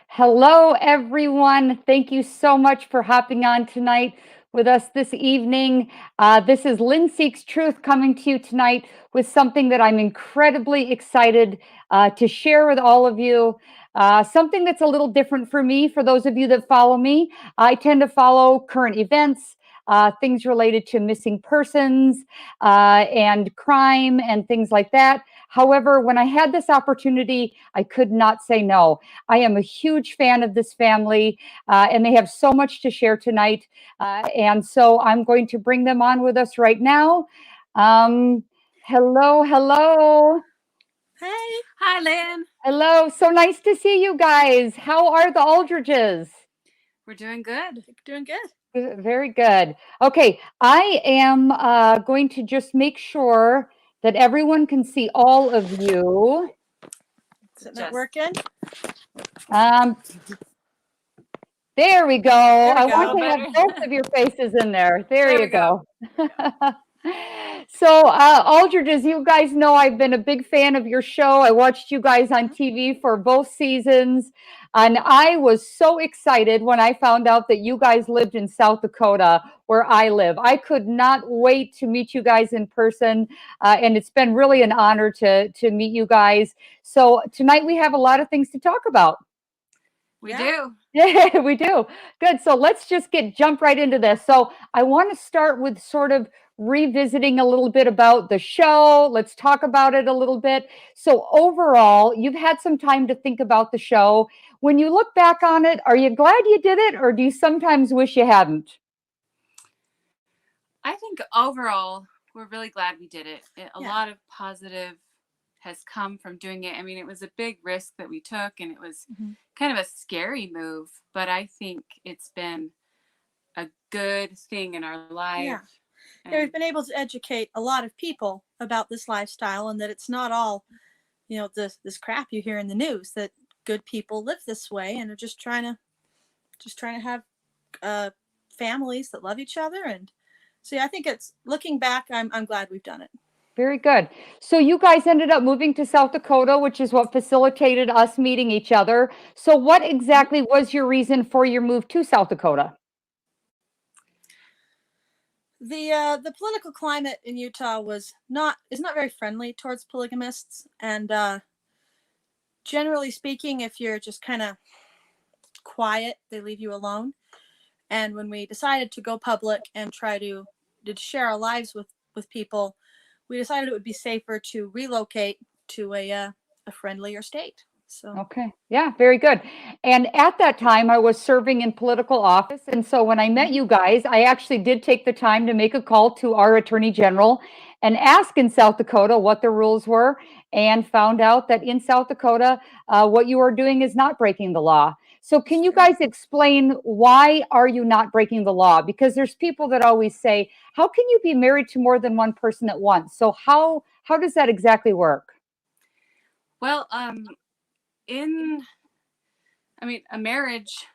Hello, everyone. Thank you so much for hopping on tonight with us this evening. This is Lynn Seeks Truth coming to you tonight with something that I'm incredibly excited to share with all of you. Something that's a little different for me. For those of you that follow me, I tend to follow current events, things related to missing persons and crime and things like that. However, when I had this opportunity, I could not say no. I am a huge fan of this family, and they have so much to share tonight. And so I'm going to bring them on with us right now. Um, hello, hello, Hey. Hi, Lynn. hello. So nice to see you guys. How are the Aldridges? We're doing good. Doing good. Very good. Okay, I am going to just make sure that everyone can see all of you. Is it not working? Um, There we go. There we I go. want to have Better. both of your faces in there. There There you we go. go. So, Aldridge, as you guys know, I've been a big fan of your show. I watched you guys on TV for both seasons, and I was so excited when I found out that you guys lived in South Dakota, where I live. I could not wait to meet you guys in person, and it's been really an honor to meet you guys. So tonight we have a lot of things to talk about. We do. Yeah, we do. Good. So let's just jump right into this. So I want to start with sort of revisiting a little bit about the show. Let's talk about it a little bit. So overall, you've had some time to think about the show. When you look back on it, are you glad you did it, or do you sometimes wish you hadn't? I think overall, we're really glad we did it. A lot of positive has come from doing it. I mean, it was a big risk that we took, and it was kind of a scary move, but I think it's been a good thing in our life. Yeah, we've been able to educate a lot of people about this lifestyle, and that it's not all, this crap you hear in the news. That good people live this way and are just trying to have families that love each other. And so, yeah, I think it's looking back. I'm glad we've done it. Very good. So you guys ended up moving to South Dakota, which is what facilitated us meeting each other. So what exactly was your reason for your move to South Dakota? The political climate in Utah is not very friendly towards polygamists, and generally speaking, if you're just kind of quiet, they leave you alone. And when we decided to go public and try to share our lives with people, we decided it would be safer to relocate to a friendlier state. So Okay. Yeah, very good. And at that time, I was serving in political office. And so when I met you guys, I actually did take the time to make a call to our Attorney General and ask in South Dakota what the rules were, and found out that in South Dakota, what you are doing is not breaking the law. So can you guys explain, why are you not breaking the law? Because there's people that always say, how can you be married to more than one person at once? So how does that exactly work? Well, a marriage,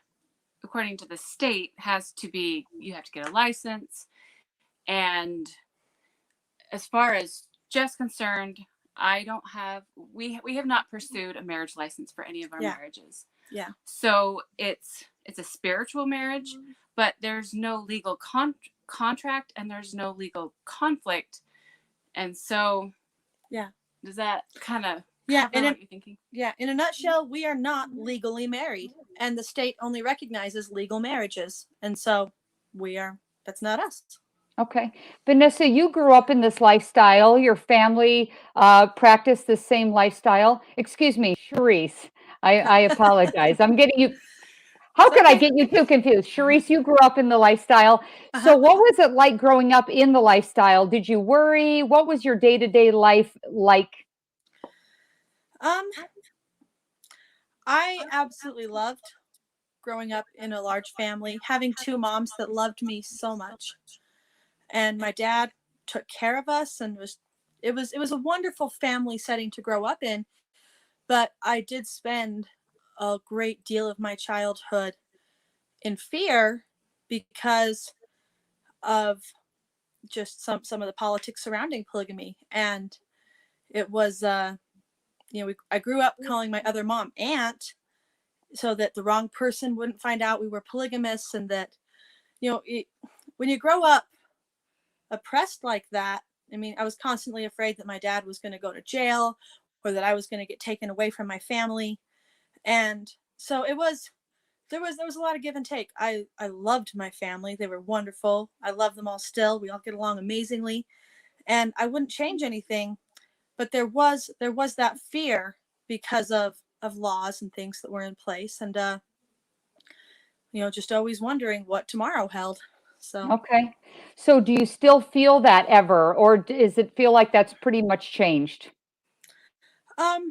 according to the state, you have to get a license. And as far as Jeff's concerned, we have not pursued a marriage license for any of our marriages. Yeah. So it's a spiritual marriage, but there's no legal contract, and there's no legal conflict. And so, does that kind of what you're thinking? Yeah, in a nutshell, we are not legally married, and the state only recognizes legal marriages, and so that's not us. Okay. Vanessa, you grew up in this lifestyle. Your family practiced the same lifestyle. Excuse me, Charisse. I apologize. I'm getting you. How could I get you too confused? Charisse, you grew up in the lifestyle. So what was it like growing up in the lifestyle? Did you worry? What was your day-to-day life like? I absolutely loved growing up in a large family, having two moms that loved me so much. And my dad took care of us, and it was a wonderful family setting to grow up in. But I did spend a great deal of my childhood in fear because of just some of the politics surrounding polygamy. And it was I grew up calling my other mom aunt, so that the wrong person wouldn't find out we were polygamists, and that, when you grow up oppressed like that, I mean, I was constantly afraid that my dad was going to go to jail, or that I was going to get taken away from my family. And so there was a lot of give and take. I loved my family. They were wonderful. I love them all still. We all get along amazingly, and I wouldn't change anything. But there was that fear because of laws and things that were in place, and just always wondering what tomorrow held. So Okay. So do you still feel that ever, or does it feel like that's pretty much changed? um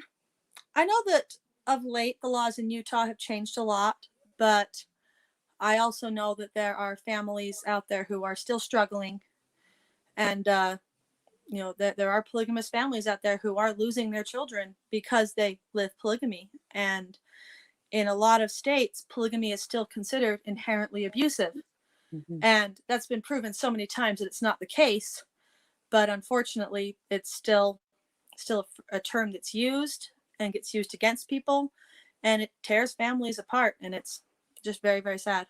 I know that of late the laws in Utah have changed a lot, but I also know that there are families out there who are still struggling, and there are polygamous families out there who are losing their children because they live polygamy. And in a lot of states, polygamy is still considered inherently abusive, Mhm. and that's been proven so many times that it's not the case. But unfortunately, it's still a term that's used and gets used against people, and it tears families apart, and it's just very, very sad.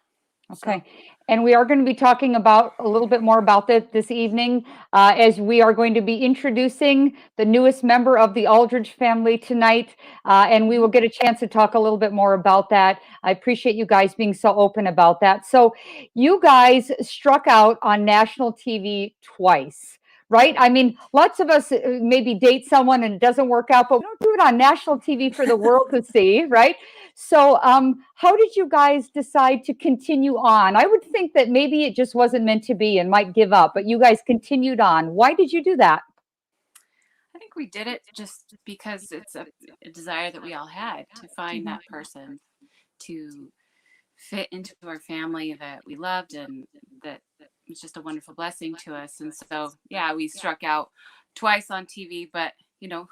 So Okay. And we are going to be talking about a little bit more about that this evening, as we are going to be introducing the newest member of the Aldridge family tonight. And we will get a chance to talk a little bit more about that. I appreciate you guys being so open about that. So you guys struck out on national TV twice. Right? I mean, lots of us maybe date someone and it doesn't work out, but we don't do it on national TV for the world to see, right? So, how did you guys decide to continue on? I would think that maybe it just wasn't meant to be and might give up, but you guys continued on. Why did you do that? I think we did it just because it's a desire that we all had to find mhm. that person to fit into our family that we loved, and that was just a wonderful blessing to us. And so, yeah, we struck out twice on TV, but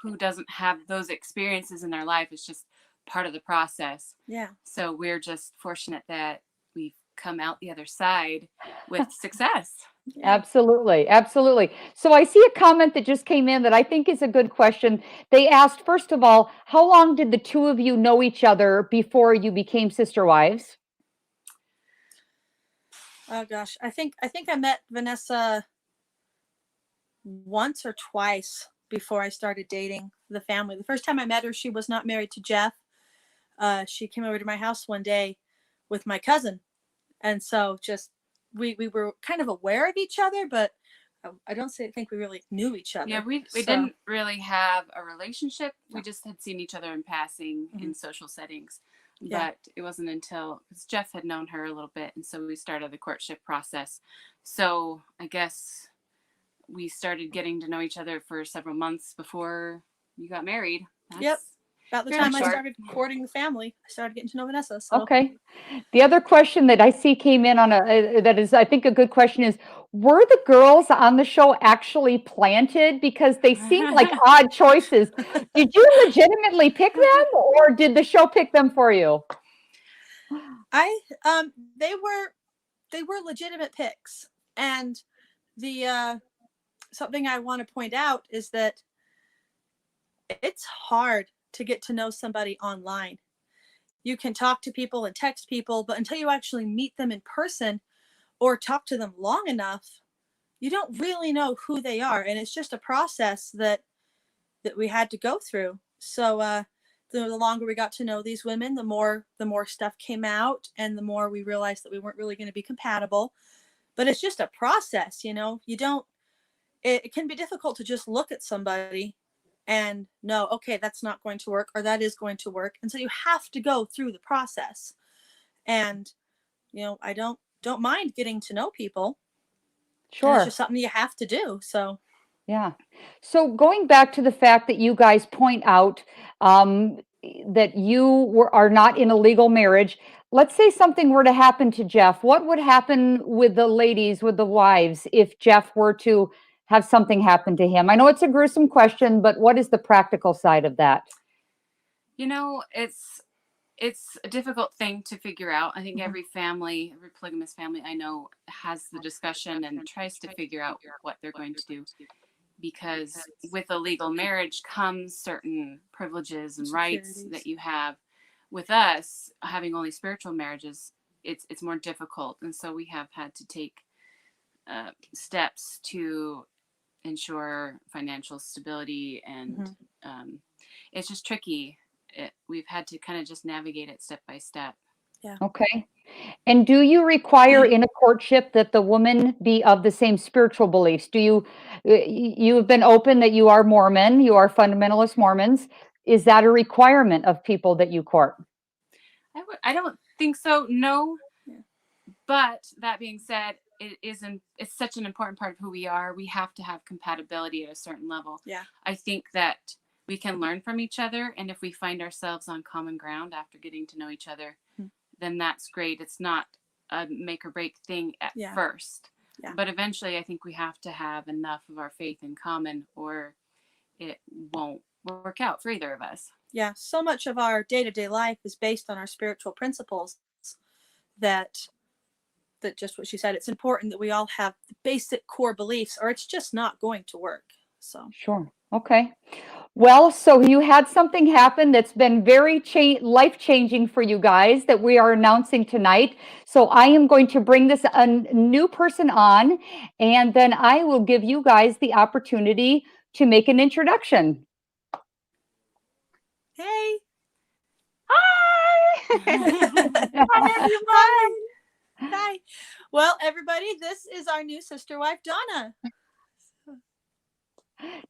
who doesn't have those experiences in their life? It's just part of the process. Yeah. So we're just fortunate that we've come out the other side with success. Yeah. Absolutely, absolutely. So I see a comment that just came in that I think is a good question. They asked, first of all, how long did the two of you know each other before you became sister wives? Oh gosh, I think I met Vanessa once or twice before I started dating the family. The first time I met her, she was not married to Jeff. She came over to my house one day with my cousin, and so just we were kind of aware of each other, but I don't think we really knew each Yeah, other. we So didn't really have a relationship. We no. just had seen each other in passing Mhm. in social settings. Yeah. But it wasn't until, because Jeff had known her a little bit, and so we started the courtship process. So I guess we started getting to know each other for several months before you got married. Yep. That's About the fairly time I short. started courting the family, I started getting to know Vanessa. So Okay. The other question that I see came in on that is, I think, a good question is, were the girls on the show actually planted? Because they seem like odd choices. Did you legitimately pick them, or did the show pick them for you? I they were legitimate picks, and the something I want to point out is that it's hard to get to know somebody online. You can talk to people and text people, but until you actually meet them in person or talk to them long enough, you don't really know who they are, and it's just a process that we had to go through. So the longer we got to know these women, the more stuff came out, and the more we realized that we weren't really going to be compatible. But it's just a process, you don't it can be difficult to just look at somebody and know, okay, that's not going to work, or that is going to work. And so you have to go through the process. And I don't mind getting to know people, and it's Sure. just something you have to do. So Yeah. So going back to the fact that you guys point out that are not in a legal marriage, let's say something were to happen to Jeff. What would happen with the ladies, with the wives, if Jeff were to have something happen to him? I know it's a gruesome question, but what is the practical side of that? It's a difficult thing to figure out. I think mhm. every family, every polygamous family I know, has the discussion and tries to figure out what they're going to do, because with a legal marriage comes certain privileges and rights Securities. that you have. with us having only spiritual marriages, it's more difficult. And so we have had to take steps to ensure financial stability, and it's just tricky. We've had to kind of just navigate it step by step. Yeah. Okay. And do you require in a courtship that the woman be of the same spiritual beliefs? Do you have been open that you are Mormon, you are fundamentalist Mormons. Is that a requirement of people that you court? I don't think so, no. Yeah. But that being said, it's such an important part of who we are. We have to have compatibility at a certain level. Yeah. I think that we can learn from each other, and if we find ourselves on common ground after getting to know each other, then that's great. It's not a make or break thing at first. Yeah. But eventually I think we have to have enough of our faith in common, or it won't work out for either of us. Yeah. So much of our day-to-day life is based on our spiritual principles that just what she said, it's important that we all have the basic core beliefs, or it's just not going to work. So Sure. Okay. Well, so you had something happen that's been very life-changing for you guys that we are announcing tonight. So I am going to bring this a new person on, and then I will give you guys the opportunity to make an introduction. Hey. Hi. Hi, everyone. Hi. Well, everybody, this is our new sister wife, Donna.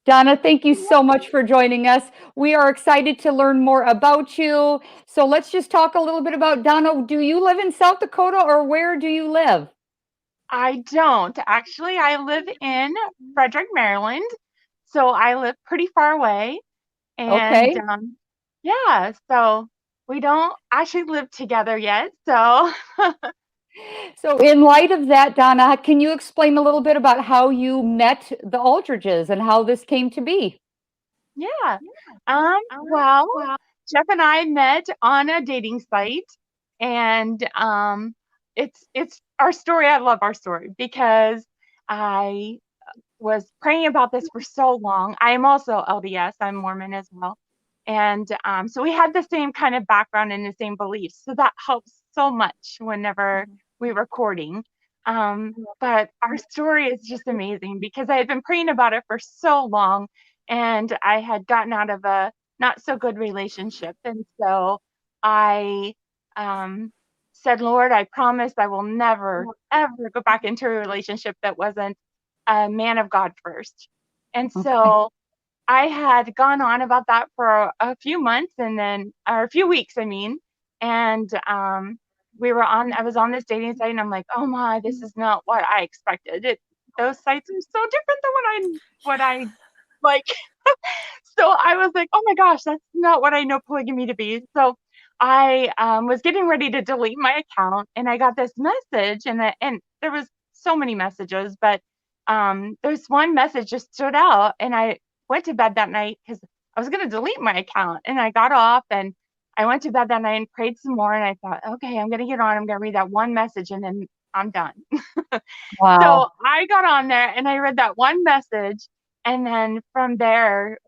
Donna, thank you so much for joining us. We are excited to learn more about you. So let's just talk a little bit about Donna. Do you live in South Dakota, or where do you live? I don't. Actually, I live in Frederick, Maryland. So I live pretty far away. And Okay. yeah, so we don't actually live together yet. So So in light of that, Donna, can you explain a little bit about how you met the Aldridges and how this came to be? yeah. Well, Jeff and I met on a dating site, and it's our story. I love our story because I was praying about this for so long. I am also LDS, I'm Mormon as well. And so we had the same kind of background and the same beliefs. So that helps so much whenever we were courting. But our story is just amazing because I had been praying about it for so long, and I had gotten out of a not so good relationship. And so I said, Lord, I promise I will never, ever go back into a relationship that wasn't a man of God first. And so I had gone on about that for a few months, and then, or a few weeks, I mean, and I was on this dating site, and I'm like, oh my, this is not what I expected. Those sites are so different than what I like. So I was like, oh my gosh, that's not what I know polygamy to be. So I was getting ready to delete my account, and I got this message, and there was so many messages, but there's one message just stood out, and I went to bed that night because I was going to delete my account, and I got off and I went to bed that night and prayed some more, and I thought, okay, I'm going to get on, I'm going to read that one message, and then I'm done. Wow. So I got on there and I read that one message, and then from there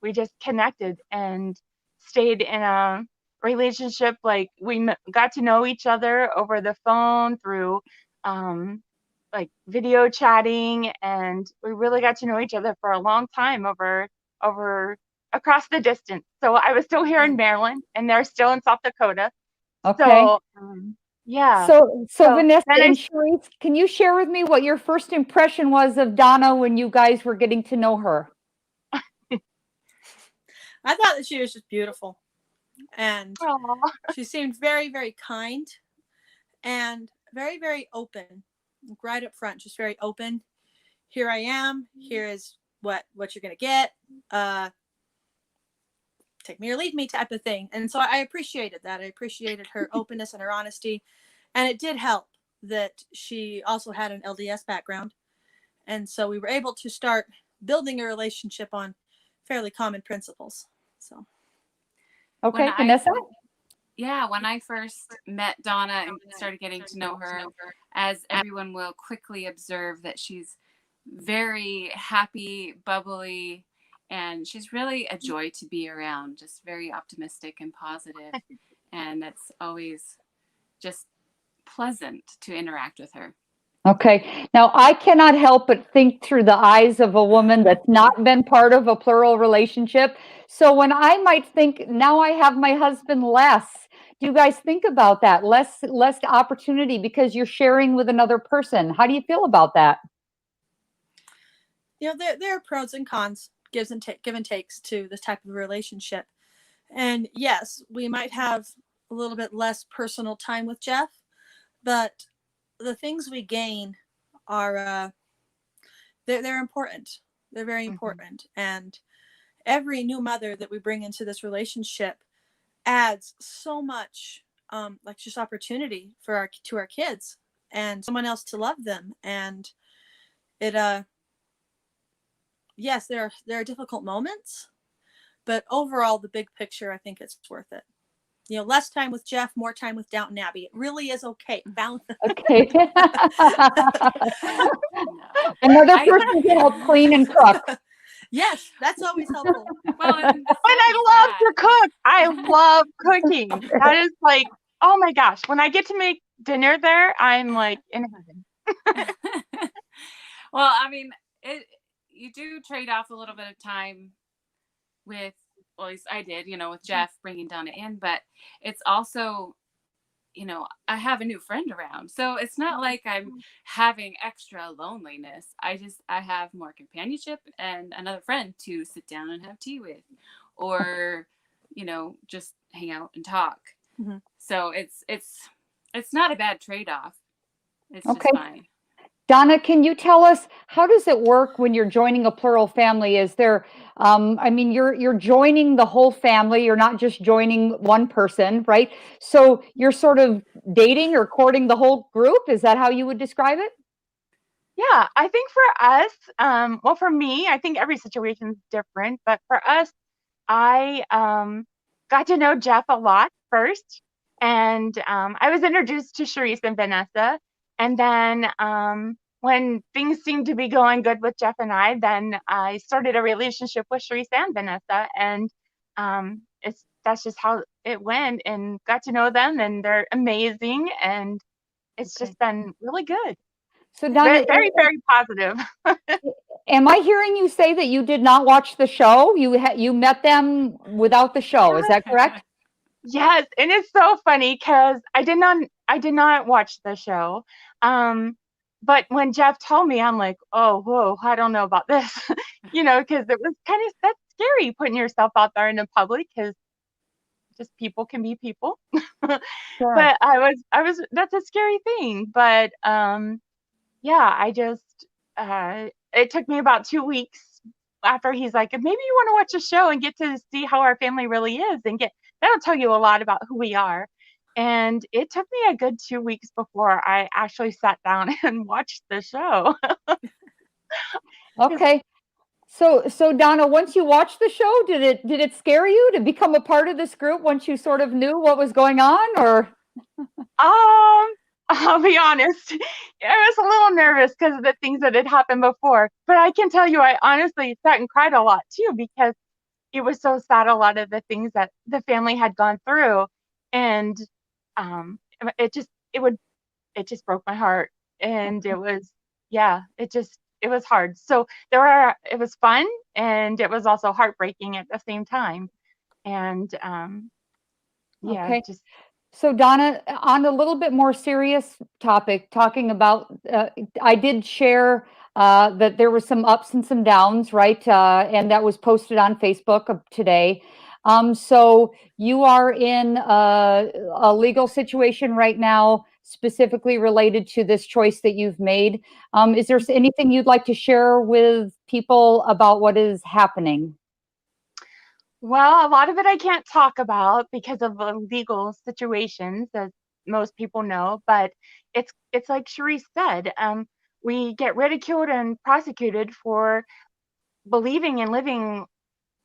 we just connected and stayed in a relationship. Like we got to know each other over the phone through like video chatting, and we really got to know each other for a long time over across the distance. So I was still here in Maryland, and they're still in South Dakota. Okay. So yeah. So Vanessa then and Sharice, can you share with me what your first impression was of Donna when you guys were getting to know her? I thought that she was just beautiful, and Aww. she seemed very, very kind and very, very open. Right up front, just very open. Here I am. Here is what you're gonna get. Take me or leave me type of thing. And so I appreciated that. I appreciated her openness and her honesty. And it did help that she also had an LDS background. And so we were able to start building a relationship on fairly common principles. So Okay, Vanessa? When I first met Donna and started getting to know her, as everyone will quickly observe, that she's very happy, bubbly, and she's really a joy to be around, just very optimistic and positive. And it's always just pleasant to interact with her. Okay. Now, I cannot help but think through the eyes of a woman that's not been part of a plural relationship. So when I might think, now I have my husband less, do you guys think about that? Less opportunity because you're sharing with another person. How do you feel about that? There are pros and cons, give and takes to this type of relationship. And yes, we might have a little bit less personal time with Jeff, but the things we gain are they're important. They're very important. And every new mother that we bring into this relationship adds so much like just opportunity for our kids and someone else to love them. And it yes, there are difficult moments, but overall the big picture, I think it's worth it. Less time with Jeff, more time with Downton Abbey. It really is okay. Balance. Okay. Another person to help clean and cook. Yes, that's always helpful. Well, and I love to cook. I love cooking. That is like, oh my gosh. When I get to make dinner there, I'm like in heaven. Well, I mean, you do trade off a little bit of time with, well, at least I did, with Jeff bringing Donna in, but it's also, I have a new friend around. So it's not like I'm having extra loneliness. I have more companionship and another friend to sit down and have tea with, or, just hang out and talk. Mm-hmm. So it's not a bad trade-off. It's Okay. just fine. Donna, can you tell us, how does it work when you're joining a plural family? Is there, you're joining the whole family. You're not just joining one person, right? So you're sort of dating or courting the whole group. Is that how you would describe it? Yeah, I think for us, well, for me, I think every situation is different, but for us, I got to know Jeff a lot first, and I was introduced to Sharice and Vanessa, and then when things seemed to be going good with Jeff and I, then I started a relationship with Sharice and Vanessa, and that's just how it went, and got to know them, and they're amazing, and it's just been really good. So Donna, Very, very, very positive. am I hearing you say that you did not watch the show? You met them without the show. Is that correct? Yes, and it's so funny because I did not watch the show. But when Jeff told me, I'm like, oh, whoa, I don't know about this, because it was that's scary putting yourself out there in the public, because just people can be people. Sure. But that's a scary thing. But yeah, it took me about 2 weeks after he's like, maybe you want to watch a show and get to see how our family really is, and that'll tell you a lot about who we are. And it took me a good 2 weeks before I actually sat down and watched the show. Okay. So Donna, once you watched the show, did it scare you to become a part of this group once you sort of knew what was going on, or? I'll be honest, I was a little nervous because of the things that had happened before. But I can tell you, I honestly sat and cried a lot too, because it was so sad, a lot of the things that the family had gone through, and it just broke my heart, and it was hard. So it was fun, and it was also heartbreaking at the same time, and Okay. just. So Donna, on a little bit more serious topic, talking about, I did share that there were some ups and some downs, right? And that was posted on Facebook today. So you are in a legal situation right now, specifically related to this choice that you've made. Is there anything you'd like to share with people about what is happening? Well, a lot of it I can't talk about because of legal situations, as most people know. But it's like Sharice said, we get ridiculed and prosecuted for believing and living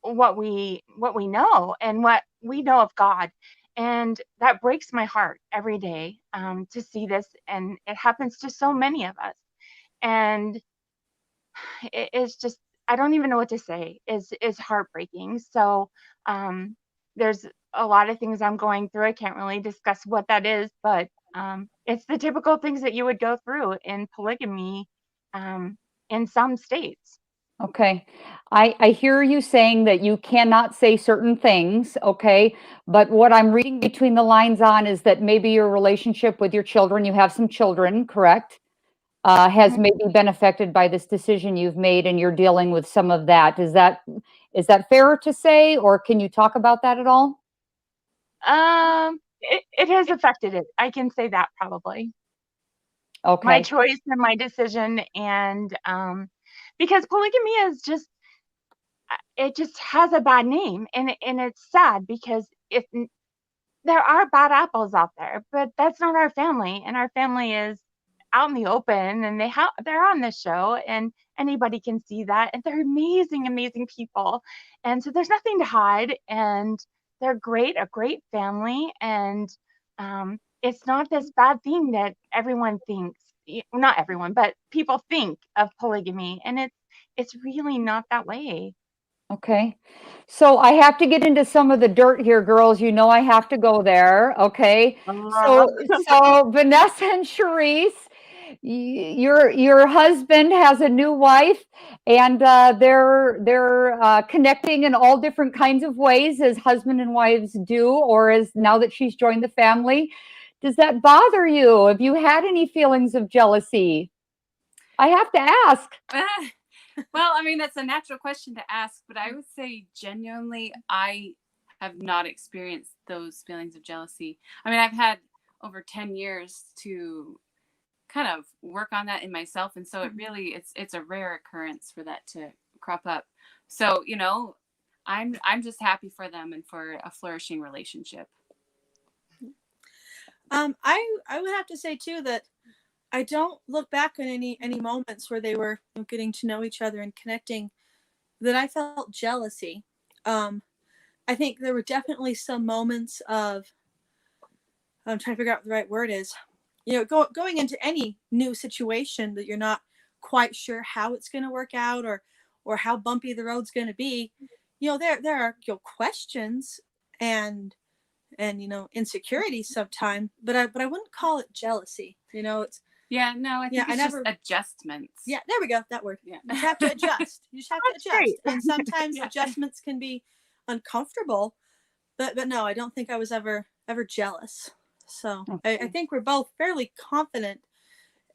what we know, and what we know of God, and that breaks my heart every day, to see this, and it happens to so many of us, and it's just I don't even know what to say, is heartbreaking. So there's a lot of things I'm going through. I can't really discuss what that is, but it's the typical things that you would go through in polygamy in some states. Okay. I hear you saying that you cannot say certain things, okay? But what I'm reading between the lines on is that maybe your relationship with your children, you have some children, correct? Has maybe been affected by this decision you've made and you're dealing with some of that. Is that fair to say, or can you talk about that at all? It has affected it. I can say that probably. My Okay. choice and my decision, and because polygamy is just, it just has a bad name, and it's sad because there are bad apples out there, but that's not our family, and our family is out in the open, and they're on this show, and anybody can see that, and they're amazing, amazing people, and so there's nothing to hide, and they're great, a great family, and it's not this bad thing that everyone thinks. Not everyone, but people think of polygamy, and it's really not that way. Okay. So I have to get into some of the dirt here, girls. You know I have to go there. Okay. Uh, So Vanessa and Charisse, your husband has a new wife, and they're connecting in all different kinds of ways, as husband and wives do, or as now that she's joined the family. Does that bother you? Have you had any feelings of jealousy? I have to ask. Well, I mean, that's a natural question to ask, but I would say genuinely, I have not experienced those feelings of jealousy. I mean, I've had over 10 years to kind of work on that in myself. And so it really, it's a rare occurrence for that to crop up. So, I'm just happy for them and for a flourishing relationship. I would have to say too that I don't look back on any moments where they were getting to know each other and connecting that I felt jealousy. I think there were definitely some moments of, I'm trying to figure out what the right word is, going into any new situation that you're not quite sure how it's going to work out or how bumpy the road's going to be. There are questions and insecurities sometimes, but I wouldn't call it jealousy. It's I think it's just adjustments. Yeah, there we go. That word. Yeah, you have to adjust. You just have to adjust, great. and sometimes adjustments can be uncomfortable. But no, I don't think I was ever jealous. So Okay. I think we're both fairly confident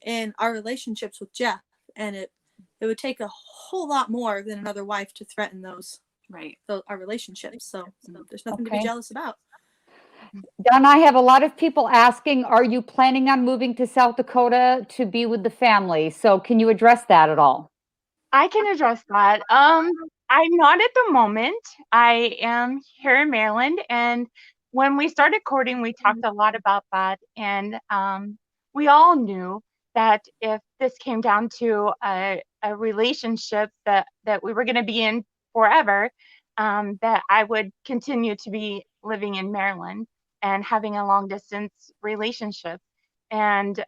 in our relationships with Jeff, and it would take a whole lot more than another wife to threaten our relationships. So there's nothing to be Okay. jealous about. Don, I have a lot of people asking, are you planning on moving to South Dakota to be with the family? So can you address that at all? I can address that. I'm not at the moment. I am here in Maryland, and when we started courting, we talked a lot about that, and we all knew that if this came down to a relationship that we were going to be in forever, that I would continue to be living in Maryland and having a long distance relationship, and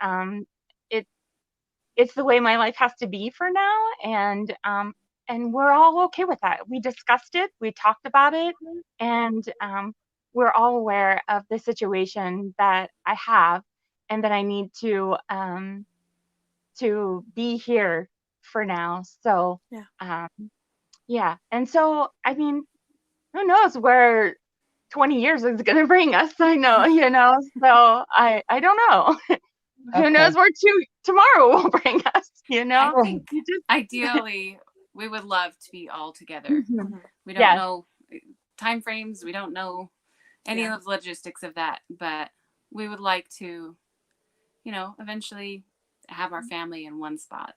it's the way my life has to be for now, and we're all okay with that. We discussed it, we talked about it, and we're all aware of the situation that I have and that I need to be here for now. So yeah, and so I mean, who knows where 20 years is going to bring us? I know, so I don't know. Who knows where tomorrow will bring us, I think ideally we would love to be all together. We don't know time frames. We don't know any of the logistics of that, but we would like to, eventually have our family in one spot.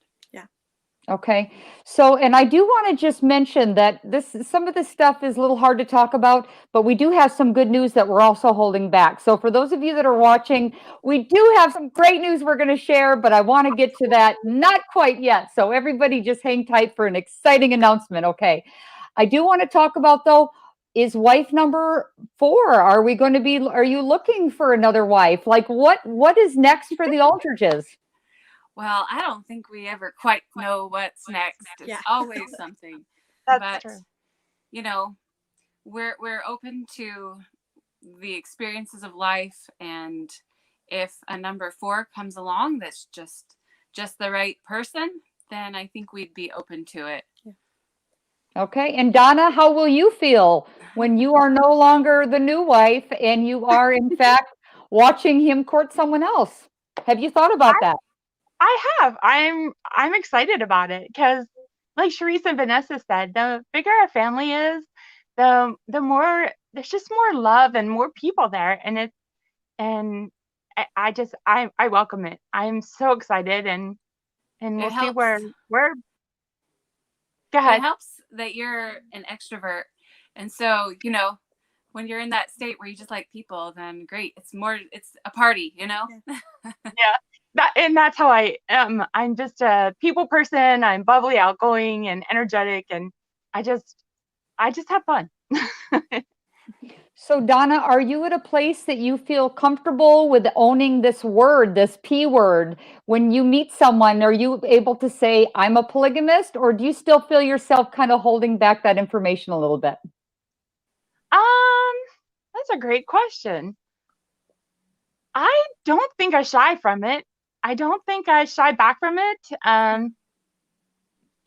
Okay. So, and I do want to just mention that some of this stuff is a little hard to talk about, but we do have some good news that we're also holding back. So for those of you that are watching, we do have some great news we're going to share, but I want to get to that not quite yet. So everybody just hang tight for an exciting announcement. Okay. I do want to talk about though, is wife number 4. Are you looking for another wife? Like what is next for the Aldridges? Well, I don't think we ever quite know what's next. It's Yeah. always something. That's But true. you know, we're open to the experiences of life, and if a number 4 comes along that's just the right person, then I think we'd be open to it. Okay. And Donna, how will you feel when you are no longer the new wife and you are, in fact, watching him court someone else? Have you thought about that? I have. I'm excited about it because, like Sharice and Vanessa said, the bigger our family is, the more there's just more love and more people there, and I just I welcome it. I'm so excited, and It we'll see helps. where. Go It ahead. helps that you're an extrovert, and so when you're in that state where you just like people, then great. It's a party. Yeah, that's how I am. I'm just a people person. I'm bubbly, outgoing, and energetic, and I just have fun. So, Donna, are you at a place that you feel comfortable with owning this word, this P word? When you meet someone, are you able to say, I'm a polygamist, or do you still feel yourself kind of holding back that information a little bit? That's a great question. I don't think I shy from it. I don't think I shy back from it.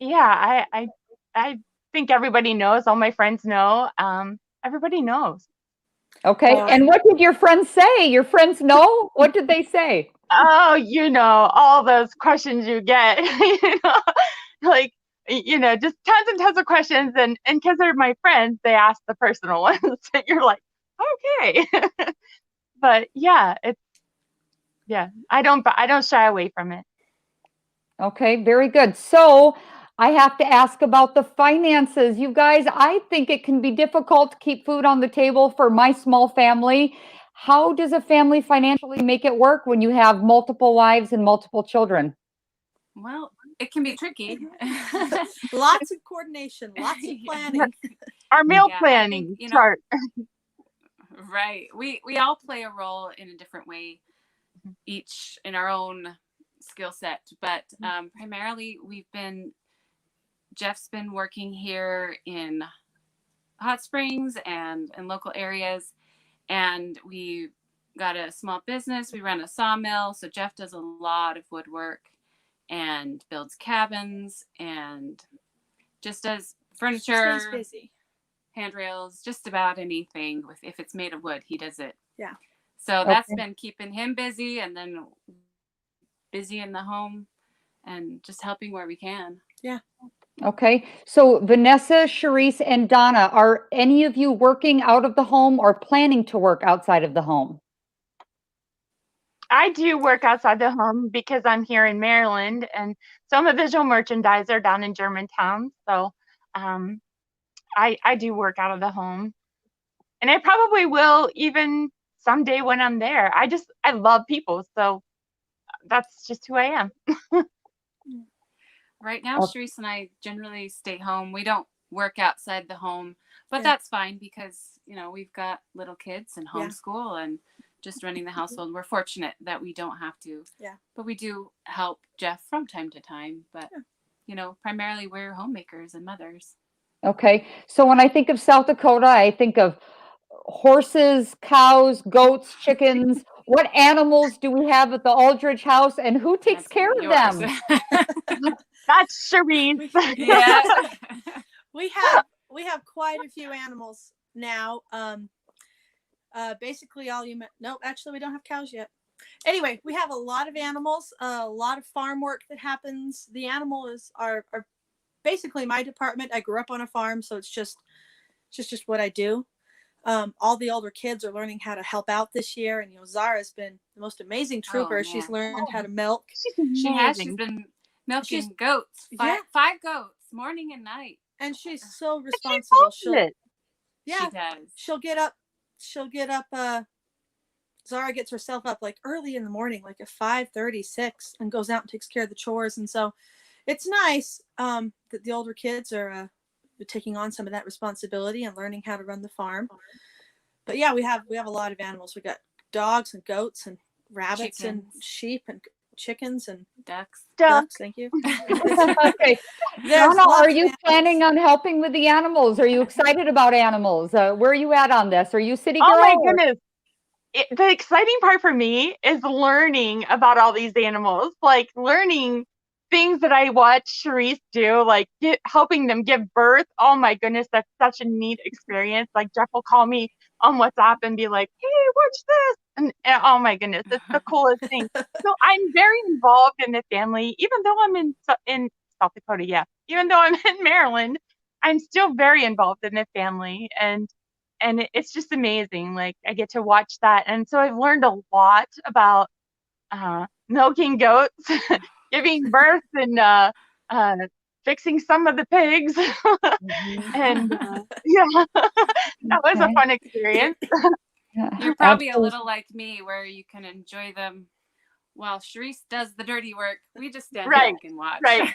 Yeah, I think everybody knows. All my friends know. Everybody knows. Okay. Oh, And what did your friends say? Your friends know? What did they say? Oh, all those questions you get, like, just tons and tons of questions. And because they're my friends, they ask the personal ones. And you're like, okay. But yeah, I don't shy away from it. Okay, very good. So I have to ask about the finances. You guys, I think it can be difficult to keep food on the table for my small family. How does a family financially make it work when you have multiple wives and multiple children? Well, it can be tricky. lots of coordination, lots of planning. Our meal Yeah, I planning think, chart. right. We all play a role in a different way, each in our own skill set. But primarily, Jeff's been working here in Hot Springs and in local areas, and we got a small business. We run a sawmill, so Jeff does a lot of woodwork and builds cabins and just does furniture, Stays busy. handrails, just about anything if it's made of wood, he does it. Yeah. So that's Okay. been keeping him busy, and then busy in the home and just helping where we can. Yeah. Okay, so Vanessa, Sharice, and Donna, are any of you working out of the home or planning to work outside of the home? I do work outside the home because I'm here in Maryland, and so I'm a visual merchandiser down in Germantown. So I do work out of the home, and I probably will even someday when I'm there. I love people, so that's just who I am. Right now, Sharice and I generally stay home. We don't work outside the home, but Yeah. that's fine because, we've got little kids and Yeah. homeschool and just running the household. We're fortunate that we don't have to. Yeah. But we do help Jeff from time to time. But, primarily we're homemakers and mothers. Okay, so when I think of South Dakota, I think of horses, cows, goats, chickens. What animals do we have at the Aldridge house, and who takes That's care of yours. them? That's Sharice. Yeah. We have quite a few animals now. Basically all no, actually we don't have cows yet. Anyway, we have a lot of animals, a lot of farm work that happens. The animals are basically my department. I grew up on a farm, so it's just what I do. All the older kids are learning how to help out this year, and Zara's been the most amazing trooper. She's learned how to milk. She's been milking goats, five goats, morning and night. And she's so responsible. She does. She'll get up. Zara gets herself up like early in the morning, like at 5:30, 6, and goes out and takes care of the chores. And so it's nice that the older kids are taking on some of that responsibility and learning how to run the farm. But yeah, we have a lot of animals. We got dogs and goats and rabbits and sheep and chickens and Ducks. ducks. Thank you. Okay. There's Donna, lots are of you animals. planning on helping with the animals? Are you excited about animals? Where are you at on this? Are you city girl? Oh my or- goodness. The exciting part for me is learning about all these animals, like learning things that I watch Charisse do, like helping them give birth. Oh my goodness, that's such a neat experience. Like Jeff will call me on WhatsApp and be like, "Hey, watch this!" And oh my goodness, it's the coolest thing. So I'm very involved in the family, even though I'm in South Dakota. Yeah, even though I'm in Maryland, I'm still very involved in the family, and it's just amazing. Like I get to watch that, and so I've learned a lot about milking goats, giving birth, and fixing some of the pigs. And yeah, that was a Okay. fun experience. Yeah, You're probably a absolutely. little like me, where you can enjoy them while Charisse does the dirty work. We just stand Right, back and watch. right,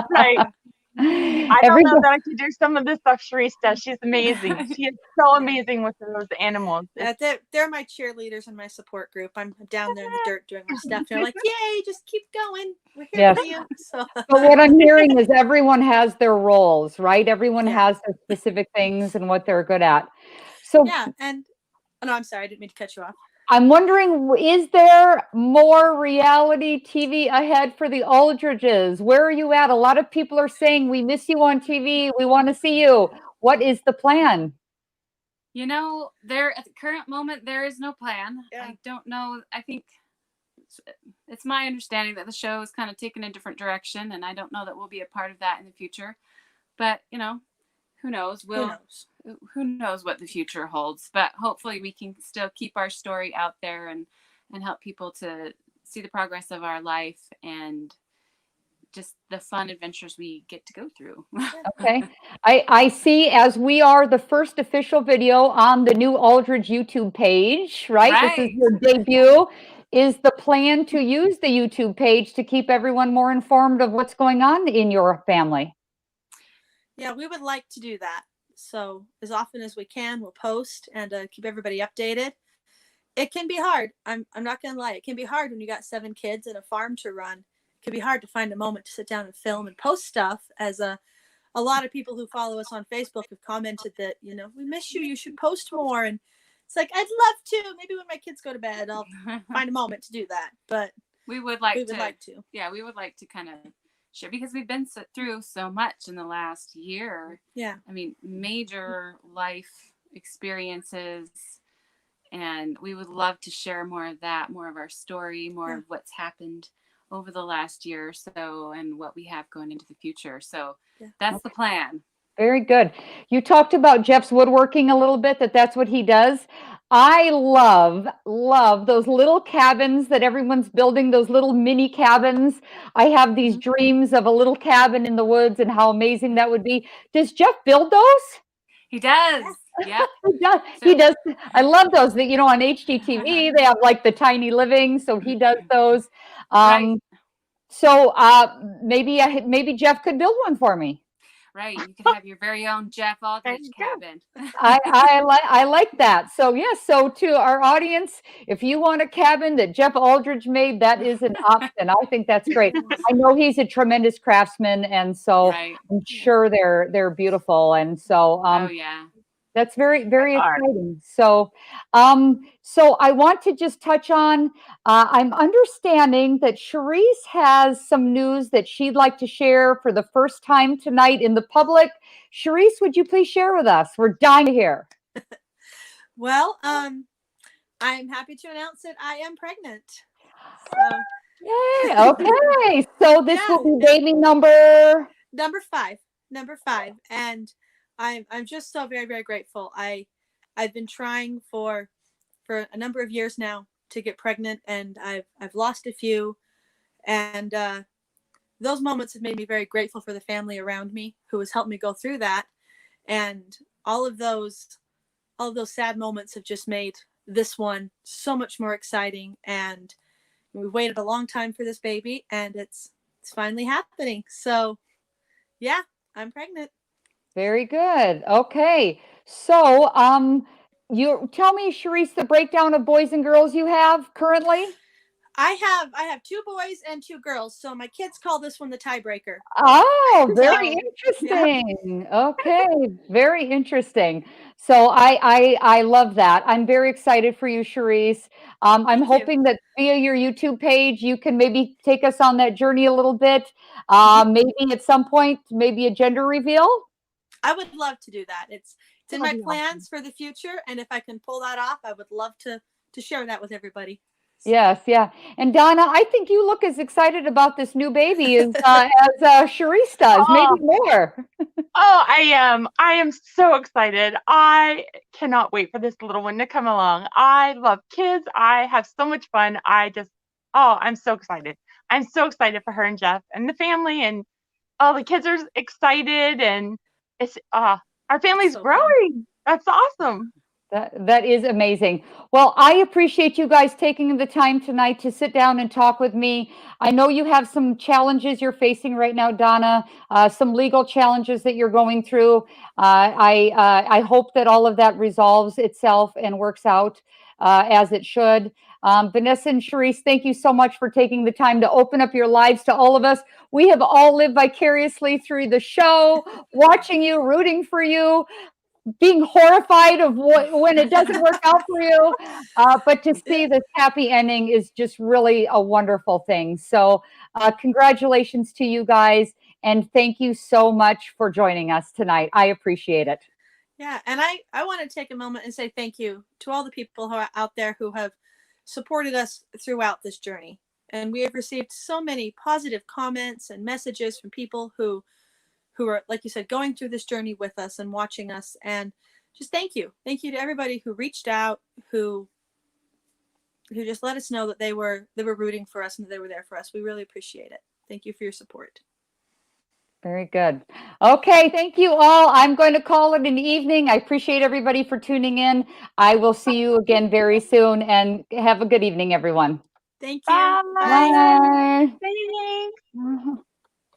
right. I don't know Everybody, that I could do some of this stuff Charisse does. She's amazing. She is so amazing with those animals. They're my cheerleaders and my support group. I'm down there in the dirt doing my stuff. They're like, "Yay, just keep going. We're here Yes. for you." So But what I'm hearing is everyone has their roles, right? Everyone Yeah. has their specific things and what they're good at. So yeah, and oh no, I'm sorry, I didn't mean to cut you off. I'm wondering, is there more reality TV ahead for the Aldridges? Where are you at? A lot of people are saying, we miss you on TV. We want to see you. What is the plan? You know, there at the current moment, there is no plan. Yeah. I don't know. I think it's my understanding that the show is kind of taking a different direction, and I don't know that we'll be a part of that in the future. But, you know, who knows? Who knows what the future holds? But hopefully we can still keep our story out there and help people to see the progress of our life and just the fun adventures we get to go through. Okay. I see, as we are the first official video on the new Aldridge YouTube page, right? This is Right. your debut. Is the plan to use the YouTube page to keep everyone more informed of what's going on in your family? Yeah, we would like to do that. So as often as we can, we'll post and keep everybody updated. It can be hard. I'm not gonna lie. It can be hard when you got 7 kids and a farm to run. It can be hard to find a moment to sit down and film and post stuff. As a lot of people who follow us on Facebook have commented that, you know, we miss you. You should post more. And it's like, I'd love to. Maybe when my kids go to bed, I'll find a moment to do that. But we would like to. Yeah, we would like to kind of share, because we've been through so much in the last year. Yeah. I mean, major life experiences, and we would love to share more of that, more of our story, more of what's happened over the last year or so, and what we have going into the future. So that's the plan. Very good. You talked about Jeff's woodworking a little bit, that's what he does. I love those little cabins that everyone's building, those little mini cabins. I have these dreams of a little cabin in the woods and how amazing that would be. Does Jeff build those? He does. Yeah. He does. I love those that, you know, on HGTV, they have like the tiny living. So he does those. Right. So maybe Jeff could build one for me. Right. You could have your very own Jeff Aldridge cabin. I like that. So yes, so to our audience, if you want a cabin that Jeff Aldridge made, that is an option. I think that's great. I know he's a tremendous craftsman, and so I'm sure they're beautiful. And so oh yeah. That's very, very exciting. So, so I want to just touch on, I'm understanding that Charisse has some news that she'd like to share for the first time tonight in the public. Charisse, would you please share with us? We're dying to hear. Well, I'm happy to announce that I am pregnant. So. Yay, okay. So this will be baby number 5. Number 5. And I'm just so very, very grateful. I've been trying for a number of years now to get pregnant, and I've lost a few, and those moments have made me very grateful for the family around me who has helped me go through that, and all of those sad moments have just made this one so much more exciting. And we've waited a long time for this baby, and it's finally happening. So yeah, I'm pregnant. Very good. Okay. So, you tell me, Charisse, the breakdown of boys and girls you have currently? I have 2 boys and 2 girls, so my kids call this one the tiebreaker. Oh, very So, interesting. Okay, very interesting. So I love that. I'm very excited for you, Charisse. I'm Thank you. hoping that via your YouTube page, you can maybe take us on that journey a little bit. Maybe at some point, maybe a gender reveal. I would love to do that. It's in That'll my be plans for the future, and if I can pull that off, I would love to share that with everybody. Yes, yeah. And Donna, I think you look as excited about this new baby as Charisse does, maybe Oh, more. oh, I am. I am so excited. I cannot wait for this little one to come along. I love kids. I have so much fun. I'm so excited. I'm so excited for her and Jeff and the family, and all the kids are excited, and our family's So fun. growing. That's awesome. That is amazing. Well, I appreciate you guys taking the time tonight to sit down and talk with me. I know you have some challenges you're facing right now, Donna, some legal challenges that you're going through. I hope that all of that resolves itself and works out as it should. Vanessa and Charisse, thank you so much for taking the time to open up your lives to all of us. We have all lived vicariously through the show, watching you, rooting for you, being horrified of when it doesn't work out for you. But to see this happy ending is just really a wonderful thing. So congratulations to you guys. And thank you so much for joining us tonight. I appreciate it. Yeah, and I want to take a moment and say thank you to all the people who are out there who have supported us throughout this journey. And we have received so many positive comments and messages from people who are, like you said, going through this journey with us and watching us. And just thank you to everybody who reached out, who just let us know that they were rooting for us and that they were there for us. We really appreciate it. Thank you for your support. Very good. Okay, thank you all. I'm going to call it an evening. I appreciate everybody for tuning in. I will see you again very soon, and have a good evening, everyone. Thank you. Bye. Bye. Thanks.